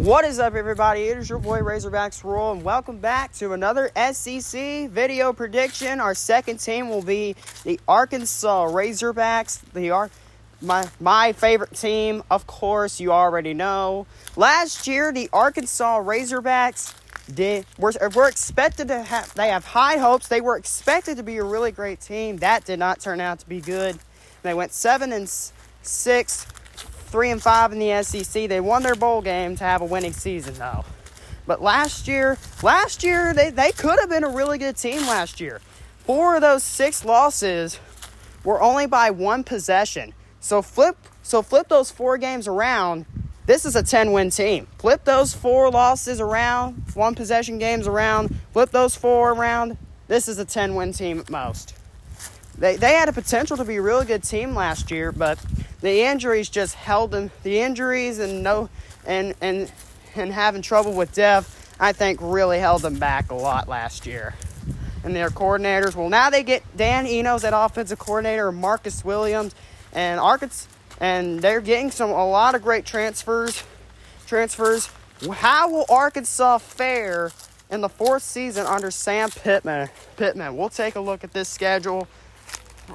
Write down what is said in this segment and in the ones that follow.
What is up, everybody? It is your boy Razorbacks Royal, and welcome back to another SEC video prediction. Our second team will be the Arkansas Razorbacks, my favorite team, of course, you already know. Last year, the Arkansas Razorbacks were expected to have high hopes. They were expected to be a really great team. That did not turn out to be good. They went 7-6, 3-5 in the SEC. They won their bowl game to have a winning season, though. But last year, they could have been a really good team last year. 4 of those 6 losses were only by 1 possession. So flip those 4 games around. This is a 10-win team. Flip those 4 losses around, 1 possession games around. Flip those 4 around. This is a 10-win team at most. They had a potential to be a really good team last year, but the injuries just held them. The injuries and having trouble with depth, I think, really held them back a lot last year. And their coordinators, well, now they get Dan Enos at offensive coordinator, Marcus Williams, and they're getting a lot of great transfers. How will Arkansas fare in the 4th season under Sam Pittman? We'll take a look at this schedule.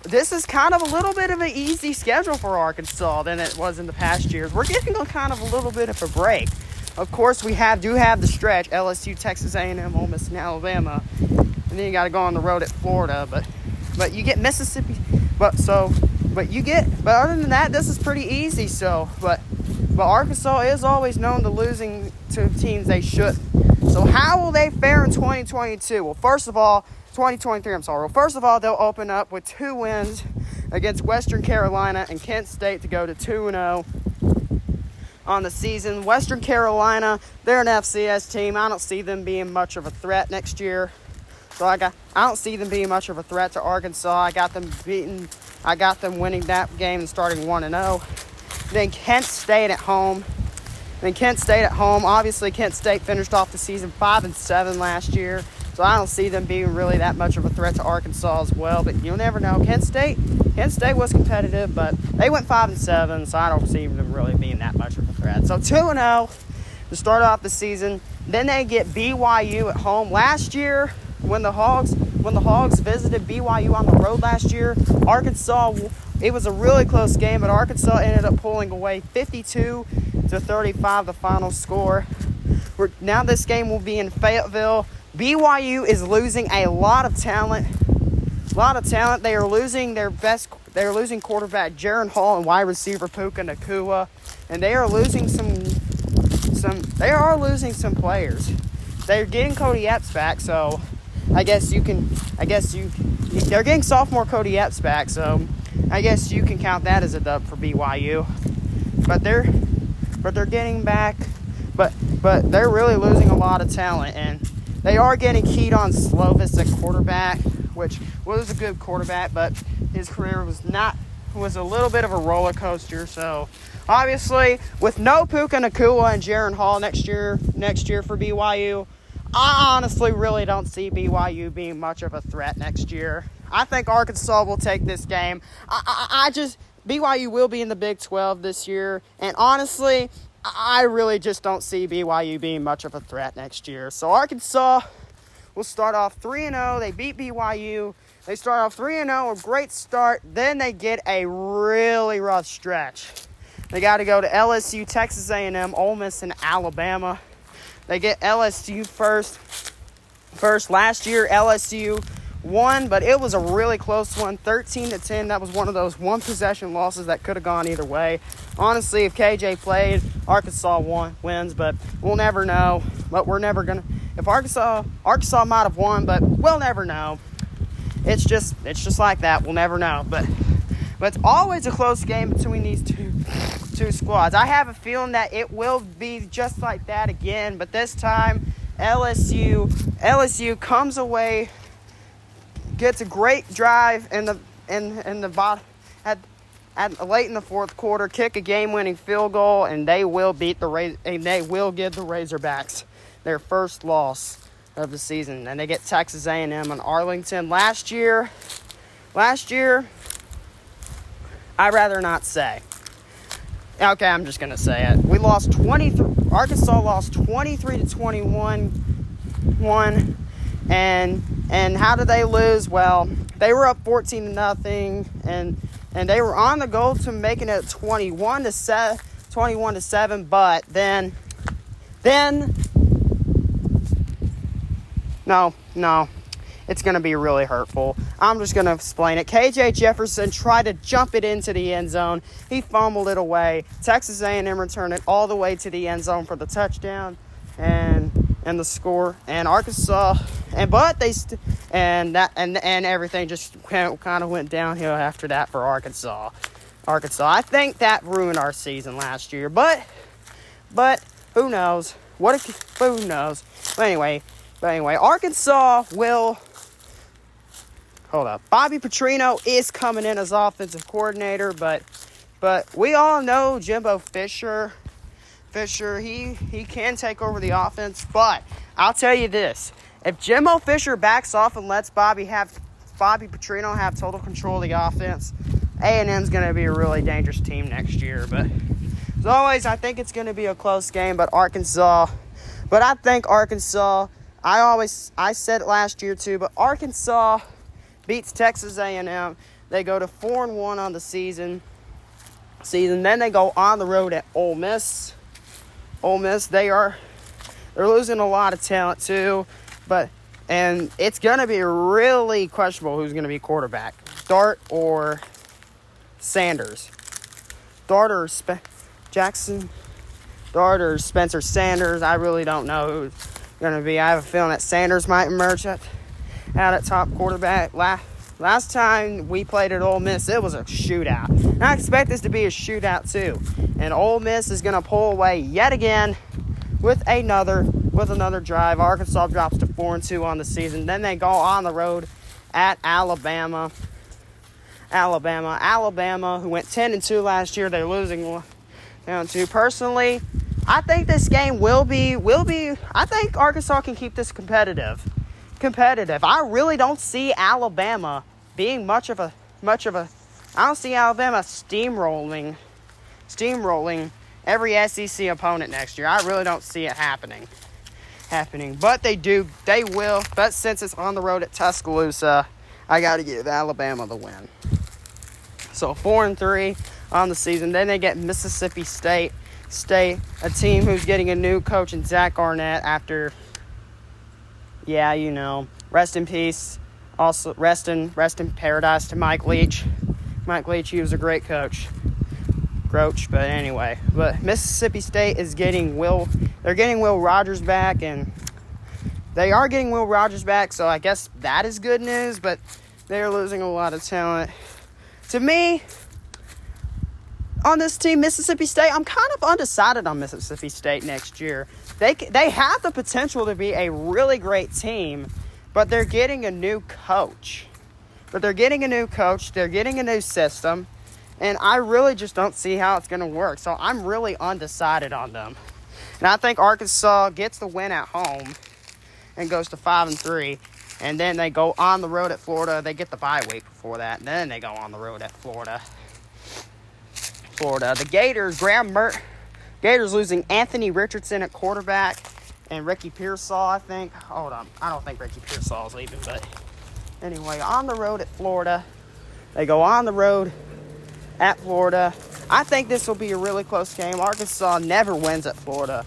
This is kind of a little bit of an easy schedule for Arkansas than it was in the past years. We're getting a little bit of a break. Of course, we do have the stretch: LSU, Texas A&M, Ole Miss, and Alabama, and then you got to go on the road at Florida. But you get Mississippi. But other than that, this is pretty easy. But Arkansas is always known to losing to teams they shouldn't. So how will they fare in 2022? Well, first of all, 2023, I'm sorry. Well, first of all, they'll open up with 2 wins against Western Carolina and Kent State to go to 2-0 on the season. Western Carolina, they're an FCS team. I don't see them being much of a threat next year. So I don't see them being much of a threat to Arkansas. I got them winning that game and starting 1-0. Then Kent State at home. Obviously, Kent State finished off the season 5-7 last year. So I don't see them being really that much of a threat to Arkansas as well. But you'll never know. Kent State was competitive, but they went 5-7, so I don't see them really being that much of a threat. So 2-0 to start off the season. Then they get BYU at home. Last year, when the Hogs visited BYU on the road last year, Arkansas, it was a really close game, but Arkansas ended up pulling away 52-35, the final score. Now this game will be in Fayetteville. BYU is losing a lot of talent. They are losing their best. They are losing quarterback Jaron Hall and wide receiver Puka Nacua, and they are losing some. They are losing some players. They're getting Cody Epps back, so they're getting sophomore Cody Epps back, so I guess you can count that as a dub for BYU. But they're getting back, but they're really losing a lot of talent, and they are getting Keaton Slovis at quarterback, which was a good quarterback, but his career was a little bit of a roller coaster. So obviously, with no Puka Nacua and Jaron Hall next year for BYU, I honestly really don't see BYU being much of a threat next year. I think Arkansas will take this game. BYU will be in the Big 12 this year, and honestly, I really just don't see BYU being much of a threat next year. So Arkansas will start off 3-0. They beat BYU. They start off 3-0, a great start. Then they get a really rough stretch. They got to go to LSU, Texas A&M, Ole Miss, and Alabama. They get LSU first. Last year, LSU won, but it was a really close one, 13-10. That was one of those one-possession losses that could have gone either way. Honestly, if KJ played, Arkansas wins, but we'll never know. But we're never gonna. If Arkansas might have won, but we'll never know. It's just like that. We'll never know. But it's always a close game between these two squads. I have a feeling that it will be just like that again, but this time LSU comes away, gets a great drive in the bottom late in the 4th quarter, kick a game-winning field goal, and they will give the Razorbacks their first loss of the season. And they get Texas A&M and Arlington. Last year, I'd rather not say. Okay, I'm just gonna say it. We lost 23. Arkansas lost 23-21. And how did they lose? Well, they were up 14-0, and they were on the goal to making it 21-7. But then, no, it's gonna be really hurtful. I'm just gonna explain it. KJ Jefferson tried to jump it into the end zone. He fumbled it away. Texas A&M returned it all the way to the end zone for the touchdown and the score. And Arkansas, and everything just kind of went downhill after that for Arkansas. I think that ruined our season last year, but who knows? Who knows? But anyway, Arkansas will. Hold up. Bobby Petrino is coming in as offensive coordinator, but we all know Jimbo Fisher, he can take over the offense. But I'll tell you this: if Jimbo Fisher backs off and lets Bobby Petrino have total control of the offense, A&M's going to be a really dangerous team next year. But as always, I think it's going to be a close game. But I think Arkansas. I said it last year too, but Arkansas beats Texas A&M. They go to 4-1 on the season. Then they go on the road at Ole Miss. They're losing a lot of talent too, and it's gonna be really questionable who's gonna be quarterback, Dart or Sanders. Dart or Spencer Sanders. I really don't know who's gonna be. I have a feeling that Sanders might emerge out at top quarterback. Last time we played at Ole Miss, it was a shootout. And I expect this to be a shootout too. And Ole Miss is going to pull away yet again with another drive. Arkansas drops to 4-2 on the season. Then they go on the road at Alabama. Alabama, who went 10-2 last year, they're losing down to. Personally, I think this game will be. I think Arkansas can keep this competitive. I really don't see Alabama being much of a. I don't see Alabama steamrolling every SEC opponent next year. I really don't see it happening. But they will. But since it's on the road at Tuscaloosa, I got to give Alabama the win. So 4-3 on the season. Then they get Mississippi State, a team who's getting a new coach in Zach Arnett after. Yeah, you know, rest in peace. Also, rest in paradise to Mike Leach. Mike Leach, he was a great coach. But anyway, Mississippi State is getting Will Rogers back, and they are getting Will Rogers back, so I guess that is good news, but they're losing a lot of talent. To me, on this team, Mississippi State, I'm kind of undecided on Mississippi State next year. They have the potential to be a really great team, but they're getting a new coach. They're getting a new system, and I really just don't see how it's going to work. So I'm really undecided on them. And I think Arkansas gets the win at home and goes to 5-3, and then they go on the road at Florida. They get the bye week before that, and then they go on the road at Florida. The Gators, Gators losing Anthony Richardson at quarterback and Ricky Pearsall, I think. Hold on. I don't think Ricky Pearsall is leaving, but anyway, on the road at Florida. They go on the road at Florida. I think this will be a really close game. Arkansas never wins at Florida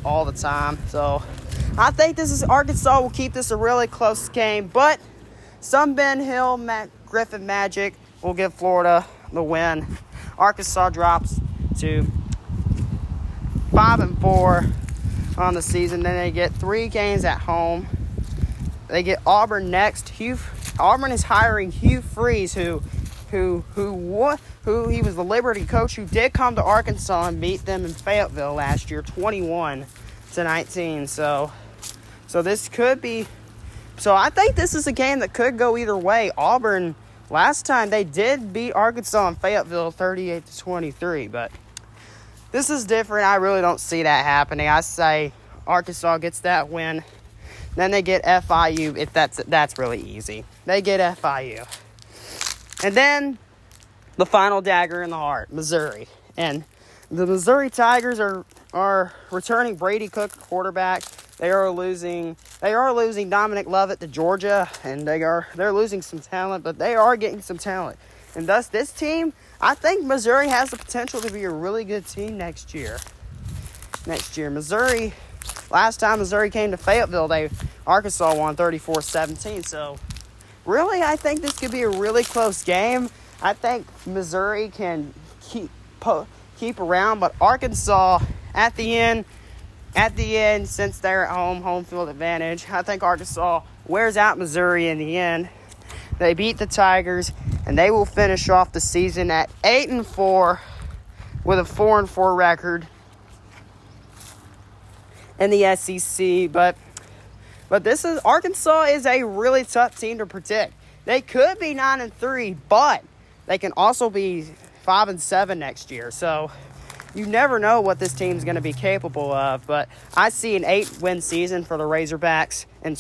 all the time. So I think Arkansas will keep this a really close game, but some Ben Hill, Griffin Magic will give Florida the win. Arkansas drops to 5-4 on the season. Then they get 3 games at home. They get Auburn next. Auburn is hiring Hugh Freeze, who he was the Liberty coach who did come to Arkansas and beat them in Fayetteville last year, 21-19. So this could be. So I think this is a game that could go either way. Auburn, last time they did beat Arkansas in Fayetteville 38-23, but this is different. I really don't see that happening. I say Arkansas gets that win. Then they get FIU. That's really easy. They get FIU. And then the final dagger in the heart, Missouri. And the Missouri Tigers are returning Brady Cook, quarterback. They are losing Dominic Lovett to Georgia, and they're losing some talent, but they are getting some talent. And thus, this team, I think Missouri has the potential to be a really good team next year. Missouri, last time Missouri came to Fayetteville, Arkansas won 34-17. So, really, I think this could be a really close game. I think Missouri can keep around, but Arkansas at the end, since they're at home field advantage, I think Arkansas wears out Missouri in the end. They beat the Tigers, and they will finish off the season at 8-4 with a 4-4 record in the SEC. But Arkansas is a really tough team to predict. They could be 9-3, but they can also be 5-7 next year. So you never know what this team's going to be capable of. But I see an 8-win season for the Razorbacks in